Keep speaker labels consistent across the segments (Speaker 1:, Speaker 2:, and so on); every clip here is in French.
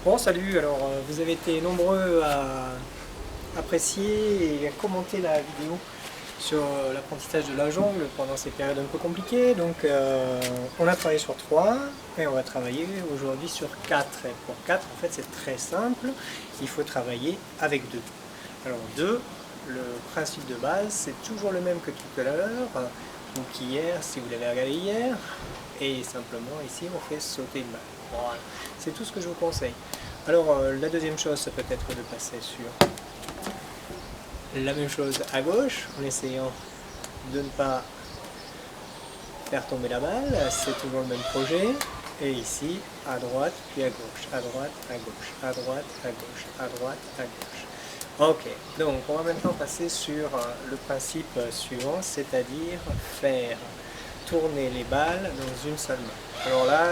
Speaker 1: Bon, salut, alors vous avez été nombreux à apprécier et à commenter la vidéo sur l'apprentissage de la jongle pendant ces périodes un peu compliquées. Donc on a travaillé sur 3 et on va travailler aujourd'hui sur 4. Et pour 4, en fait, c'est très simple, il faut travailler avec 2. Alors 2, le principe de base, c'est toujours le même que tout à l'heure, ou qu'hier, si vous l'avez regardé hier, et simplement ici, on fait sauter une balle. Voilà, c'est tout ce que je vous conseille. Alors la deuxième chose, ça peut être de passer sur la même chose à gauche, en essayant de ne pas faire tomber la balle, c'est toujours le même projet. Et ici, à droite, puis à gauche, à droite, à gauche, à droite, à gauche, à droite, à gauche. Ok, donc on va maintenant passer sur le principe suivant, c'est-à-dire faire tourner les balles dans une seule main. Alors là,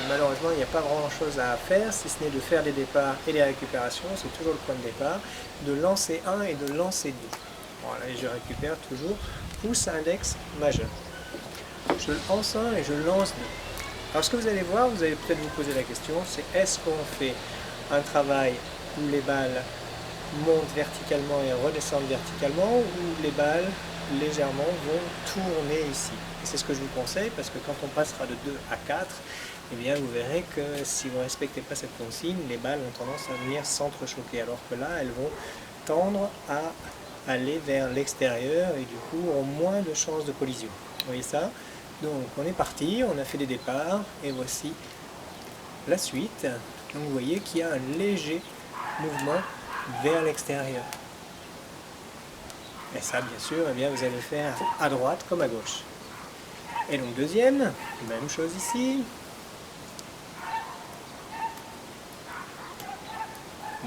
Speaker 1: malheureusement, il n'y a pas grand chose à faire, si ce n'est de faire les départs et les récupérations, c'est toujours le point de départ, de lancer 1 et de lancer 2. Voilà, et je récupère toujours pouce index majeur. Je lance 1 et je lance 2. Alors ce que vous allez voir, vous allez peut-être vous poser la question, c'est est-ce qu'on fait un travail où les balles montent verticalement et redescendent verticalement, ou les balles légèrement vont tourner ici. Et c'est ce que je vous conseille, parce que quand on passera de 2 à 4, eh bien vous verrez que si vous ne respectez pas cette consigne, les balles ont tendance à venir s'entrechoquer, alors que là, elles vont tendre à aller vers l'extérieur et du coup ont moins de chances de collision. Vous voyez ça? Donc on est parti, on a fait des départs, et voici la suite. Donc vous voyez qu'il y a un léger mouvement vers l'extérieur. Et ça, bien sûr, eh bien, vous allez faire à droite comme à gauche. Et donc deuxième, même chose ici.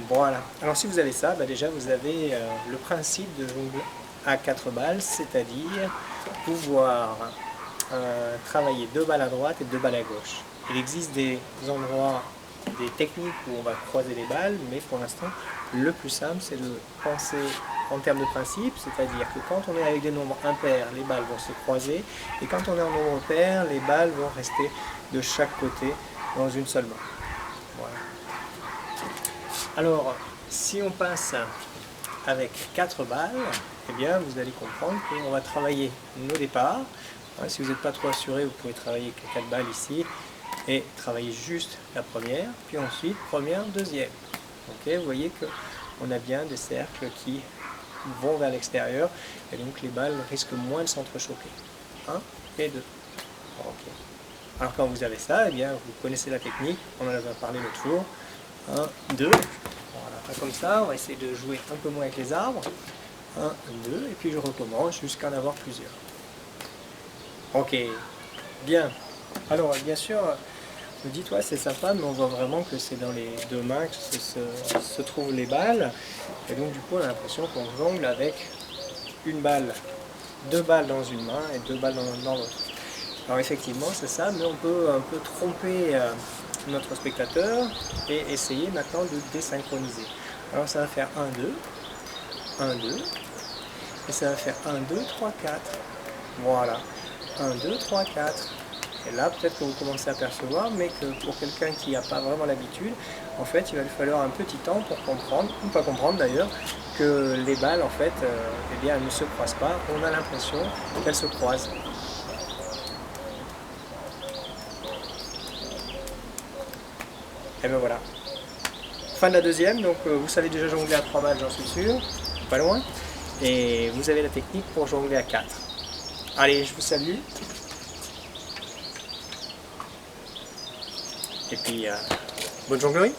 Speaker 1: Voilà. Alors si vous avez ça, bah déjà vous avez le principe de jongle à 4 balles, c'est-à-dire pouvoir travailler 2 balles à droite et 2 balles à gauche. Il existe des endroits, des techniques où on va croiser les balles, mais pour l'instant, le plus simple, c'est de penser en termes de principe, c'est-à-dire que quand on est avec des nombres impairs, les balles vont se croiser, et quand on est en nombre pair, les balles vont rester de chaque côté dans une seule main. Voilà. Alors, si on passe avec 4 balles, eh bien, vous allez comprendre qu'on va travailler nos départs. Si vous n'êtes pas trop assuré, vous pouvez travailler avec 4 balles ici, et travailler juste la première, puis ensuite première, deuxième. Okay, vous voyez qu'on a bien des cercles qui vont vers l'extérieur, et donc les balles risquent moins de s'entrechoquer. 1 et 2. Okay. Alors quand vous avez ça, eh bien, vous connaissez la technique, on en avait parlé l'autre jour. 1, 2, voilà, pas comme ça, on va essayer de jouer un peu moins avec les arbres. 1, 2, et puis je recommence jusqu'à en avoir plusieurs. Ok, bien. Alors bien sûr, vous dites ouais c'est sympa, mais on voit vraiment que c'est dans les deux mains que se trouvent les balles, et donc du coup on a l'impression qu'on jongle avec une balle, 2 balles dans une main et 2 balles dans l'autre. Alors effectivement c'est ça, mais on peut un peu tromper notre spectateur et essayer maintenant de désynchroniser. Alors ça va faire 1, 2, 1, 2, et ça va faire 1, 2, 3, 4. Voilà, 1, 2, 3, 4. Et là, peut-être que vous commencez à percevoir, mais que pour quelqu'un qui n'a pas vraiment l'habitude, en fait, il va lui falloir un petit temps pour comprendre, ou pas comprendre d'ailleurs, que les balles, en fait, eh bien, elles ne se croisent pas. On a l'impression qu'elles se croisent. Et bien voilà. Fin de la deuxième, donc vous savez déjà jongler à 3 balles, j'en suis sûr, pas loin. Et vous avez la technique pour jongler à 4. Allez, je vous salue. Et puis, bonne jonglerie!